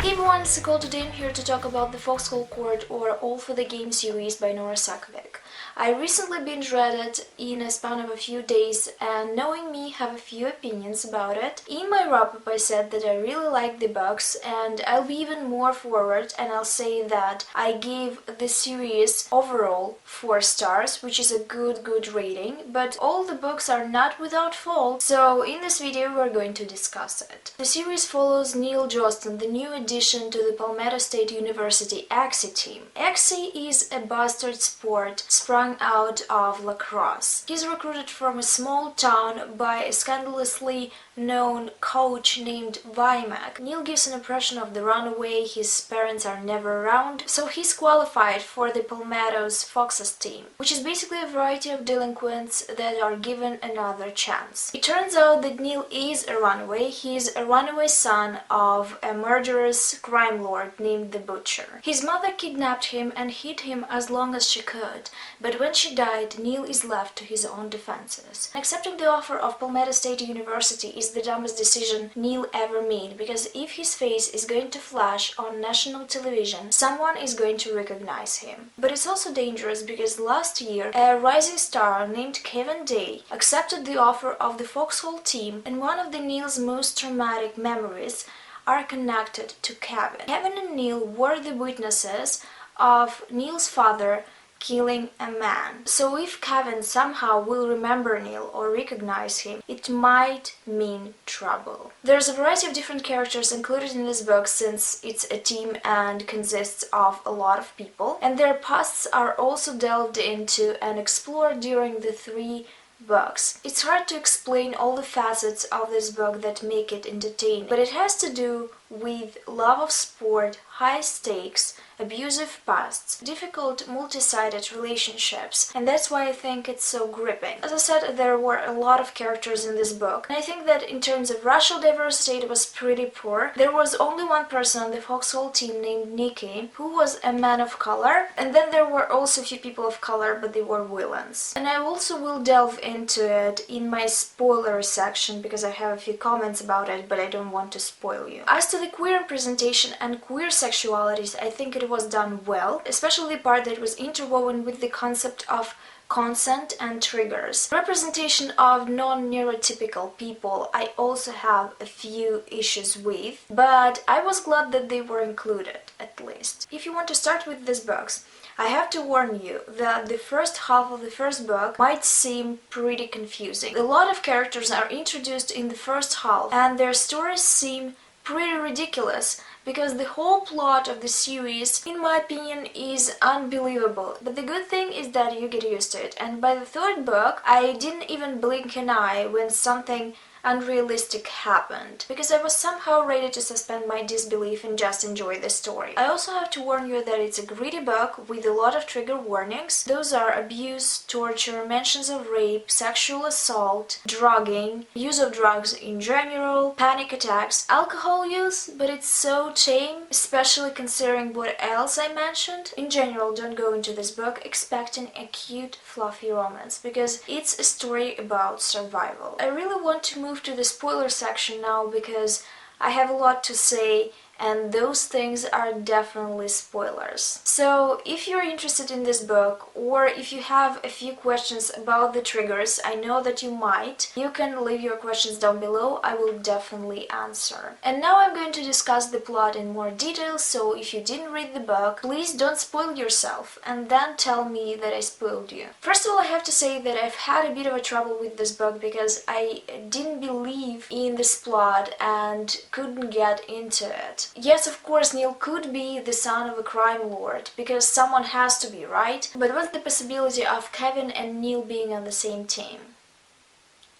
Hey everyone, it's Nicole. Today I'm here to talk about the Foxhole Court or All for the Game series by Nora Sakavic. I recently binge read it in a span of a few days, and knowing me, have a few opinions about it. In my wrap-up I said that I really like the books, and I'll be even more forward and I'll say that I gave the series overall 4 stars, which is a good rating, but all the books are not without fault, so in this video we're going to discuss it. The series follows Neal, the new addition to the Palmetto State University AXI team. AXI is a bastard sport sprung out of lacrosse. He's recruited from a small town by a scandalously known coach named Yamas. Neal gives an impression of the runaway, his parents are never around, so he's qualified for the Palmetto's Foxes team, which is basically a variety of delinquents that are given another chance. It turns out that Neal is a runaway. He's a runaway son of a murderous crime lord named the Butcher. His mother kidnapped him and hid him as long as she could, but when she died, Neal is left to his own defenses. Accepting the offer of Palmetto State University is the dumbest decision Neal ever made, because if his face is going to flash on national television, someone is going to recognize him. But it's also dangerous because last year, a rising star named Kevin Day accepted the offer of the Foxhole team, and one of the Neal's most traumatic memories are connected to Kevin. Kevin and Neal were the witnesses of Neal's father killing a man. So if Kevin somehow will remember Neal or recognize him, it might mean trouble. There's a variety of different characters included in this book, since it's a team and consists of a lot of people, and their pasts are also delved into and explored during the 3 books. It's hard to explain all the facets of this book that make it entertaining, but it has to do with love of sport, high stakes, abusive pasts, difficult multi-sided relationships, and that's why I think it's so gripping. As I said, there were a lot of characters in this book, and I think that in terms of racial diversity it was pretty poor. There was only one person on the Foxhole team named Nikki, who was a man of color, and then there were also a few people of color, but they were villains. And I also will delve into it in my spoiler section, because I have a few comments about it, but I don't want to spoil you. As to the queer representation and queer sexualities, I think it was done well, especially the part that was interwoven with the concept of consent and triggers. Representation of non-neurotypical people I also have a few issues with, but I was glad that they were included, at least. If you want to start with these books, I have to warn you that the first half of the first book might seem pretty confusing. A lot of characters are introduced in the first half, and their stories seem pretty ridiculous, because the whole plot of the series, in my opinion, is unbelievable. But the good thing is that you get used to it, and by the 3rd book I didn't even blink an eye when something unrealistic happened, because I was somehow ready to suspend my disbelief and just enjoy the story. I also have to warn you that it's a gritty book with a lot of trigger warnings. Those are abuse, torture, mentions of rape, sexual assault, drugging, use of drugs in general, panic attacks, alcohol use, but it's so tame, especially considering what else I mentioned. In general, don't go into this book expecting a cute, fluffy romance, because it's a story about survival. I really want to move to the spoiler section now, because I have a lot to say, and those things are definitely spoilers. So if you're interested in this book, or if you have a few questions about the triggers, I know that you might, you can leave your questions down below. I will definitely answer. And now I'm going to discuss the plot in more detail, so if you didn't read the book, please don't spoil yourself and then tell me that I spoiled you. First of all, I have to say that I've had a bit of a trouble with this book, because I didn't believe in this plot and couldn't get into it. Yes, of course, Neal could be the son of a crime lord, because someone has to be, right? But what's the possibility of Kevin and Neal being on the same team?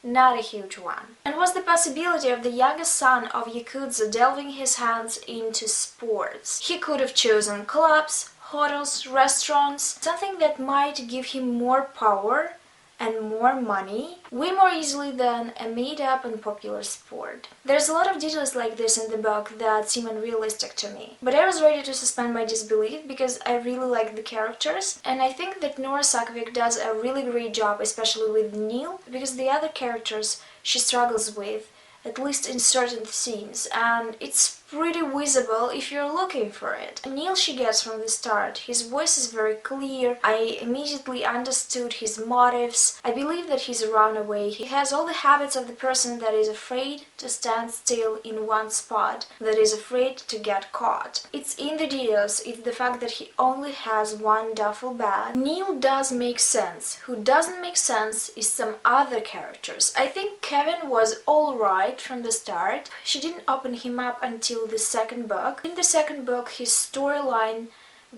Not a huge one. And what's the possibility of the youngest son of Yakuza delving his hands into sports? He could have chosen clubs, hotels, restaurants, something that might give him more power and more money, way more easily than a made-up and popular sport. There's a lot of details like this in the book that seem unrealistic to me, but I was ready to suspend my disbelief because I really like the characters, and I think that Nora Sakavic does a really great job, especially with Neal, because the other characters she struggles with, at least in certain scenes, and it's pretty visible if you're looking for it. Neal she gets from the start. His voice is very clear. I immediately understood his motives. I believe that he's a runaway. He has all the habits of the person that is afraid to stand still in one spot, that is afraid to get caught. It's in the details. It's the fact that he only has one duffel bag. Neal does make sense. Who doesn't make sense is some other characters. I think Kevin was alright from the start. She didn't open him up until the second book. In the second book, his storyline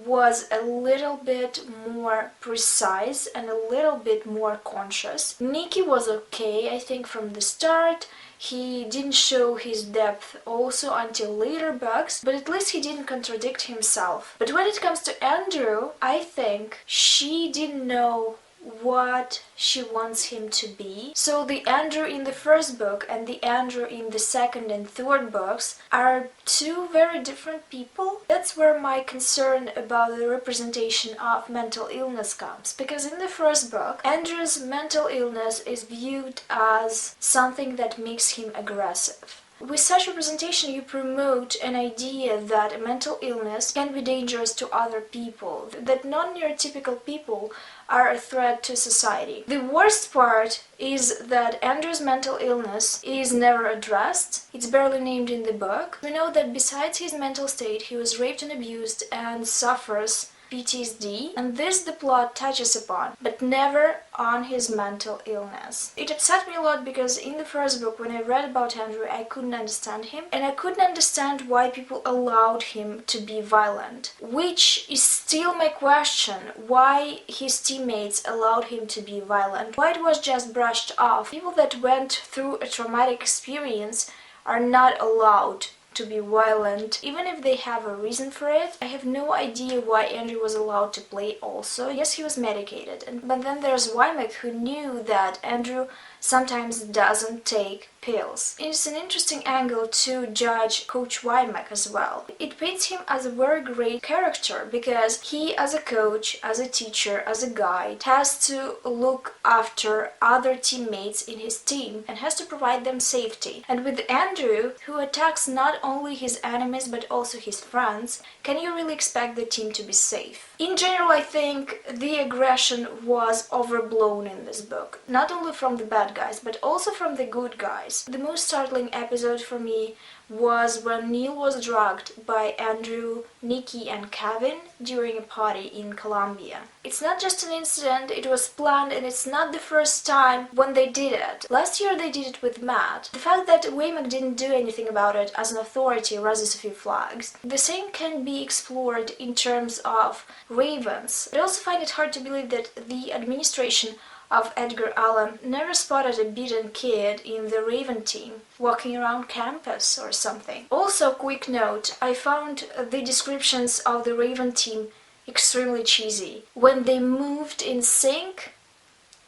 was a little bit more precise and a little bit more conscious. Nicky was okay, I think, from the start. He didn't show his depth also until later books, but at least he didn't contradict himself. But when it comes to Andrew, I think she didn't know what she wants him to be. So the Andrew in the first book and the Andrew in the second and third books are two very different people. That's where my concern about the representation of mental illness comes, because in the first book, Andrew's mental illness is viewed as something that makes him aggressive. With such representation, you promote an idea that a mental illness can be dangerous to other people, that non-neurotypical people are a threat to society. The worst part is that Andrew's mental illness is never addressed. It's barely named in the book. We know that besides his mental state, he was raped and abused and suffers PTSD, and this the plot touches upon, but never on his mental illness. It upset me a lot because in the first book, when I read about Andrew, I couldn't understand him, and I couldn't understand why people allowed him to be violent, which is still my question, why his teammates allowed him to be violent, why it was just brushed off. People that went through a traumatic experience are not allowed to be violent, even if they have a reason for it. I have no idea why Andrew was allowed to play also. Yes, he was medicated, but then there's Wymack who knew that Andrew sometimes doesn't take pills. It's an interesting angle to judge Coach Wymack as well. It paints him as a very great character because he, as a coach, as a teacher, as a guide, has to look after other teammates in his team and has to provide them safety. And with Andrew, who attacks not only his enemies but also his friends, can you really expect the team to be safe? In general, I think the aggression was overblown in this book, not only from the bad guys but also from the good guys. The most startling episode for me was when Neal was drugged by Andrew, Nikki and Kevin during a party in Colombia. It's not just an incident, it was planned, and it's not the first time when they did it. Last year they did it with Matt. The fact that Wymack didn't do anything about it as an authority raises a few flags. The same can be explored in terms of Ravens. I also find it hard to believe that the administration of Edgar Allan never spotted a beaten kid in the Raven team walking around campus or something. Also, quick note, I found the descriptions of the Raven team extremely cheesy. When they moved in sync,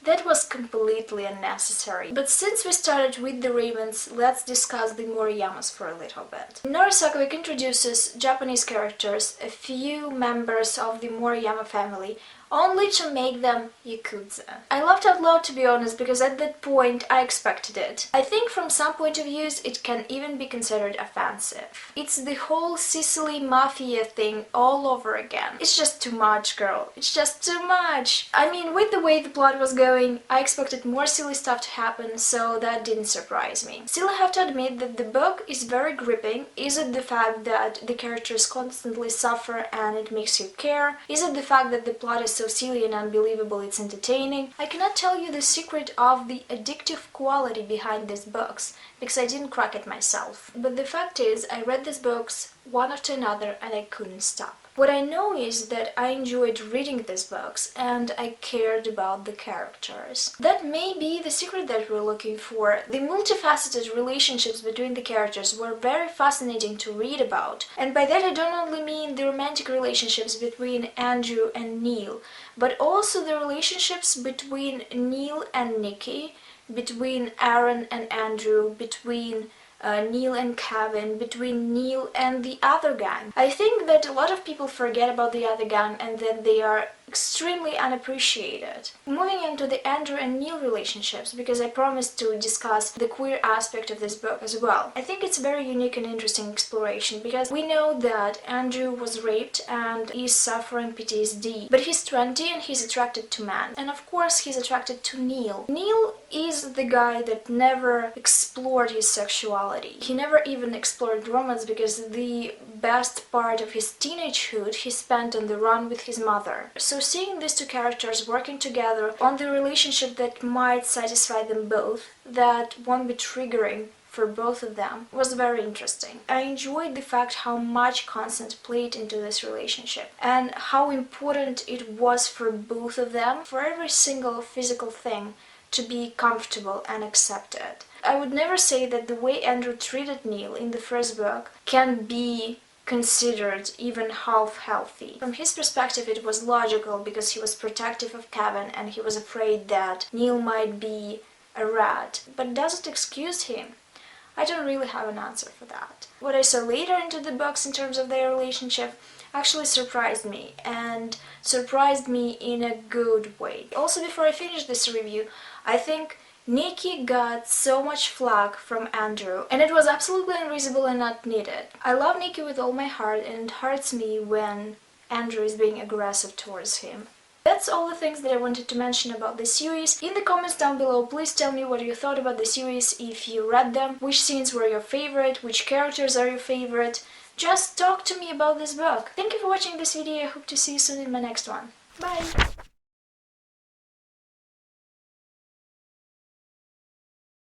that was completely unnecessary. But since we started with the Ravens, let's discuss the Yamas for a little bit. Nora Sakavic introduces Japanese characters, a few members of the Yama family, only to make them Yakuza. I laughed out loud, to be honest, because at that point I expected it. I think from some point of views it can even be considered offensive. It's the whole Sicily mafia thing all over again. It's just too much, girl. It's just too much. I mean, with the way the plot was going, I expected more silly stuff to happen, so that didn't surprise me. Still, I have to admit that the book is very gripping. Is it the fact that the characters constantly suffer and it makes you care? Is it the fact that the plot is so silly and unbelievable it's entertaining? I cannot tell you the secret of the addictive quality behind these books, because I didn't crack it myself. But the fact is, I read these books one after another and I couldn't stop. What I know is that I enjoyed reading these books and I cared about the characters. That may be the secret that we're looking for. The multifaceted relationships between the characters were very fascinating to read about. And by that I don't only mean the romantic relationships between Andrew and Neal, but also the relationships between Neal and Nikki, between Aaron and Andrew, between Neal and Kevin, between Neal and the other gang. I think that a lot of people forget about the other gang and that they are extremely unappreciated. Moving into the Andrew and Neal relationships, because I promised to discuss the queer aspect of this book as well. I think it's a very unique and interesting exploration because we know that Andrew was raped and is suffering PTSD, but he's 20 and he's attracted to men. And of course he's attracted to Neal. Neal is the guy that never explored his sexuality. He never even explored romance because the best part of his teenagehood he spent on the run with his mother. So seeing these two characters working together on the relationship that might satisfy them both, that won't be triggering for both of them, was very interesting. I enjoyed the fact how much consent played into this relationship and how important it was for both of them, for every single physical thing to be comfortable and accepted. I would never say that the way Andrew treated Neal in the first book can be considered even half healthy. From his perspective it was logical because he was protective of Kevin and he was afraid that Neal might be a rat. But does it excuse him? I don't really have an answer for that. What I saw later into the books in terms of their relationship actually surprised me, and surprised me in a good way. Also, before I finish this review, I think Nikki got so much flack from Andrew, and it was absolutely unreasonable and not needed. I love Nikki with all my heart, and it hurts me when Andrew is being aggressive towards him. That's all the things that I wanted to mention about the series. In the comments down below, please tell me what you thought about the series, if you read them, which scenes were your favorite, which characters are your favorite. Just talk to me about this book. Thank you for watching this video. I hope to see you soon in my next one. Bye!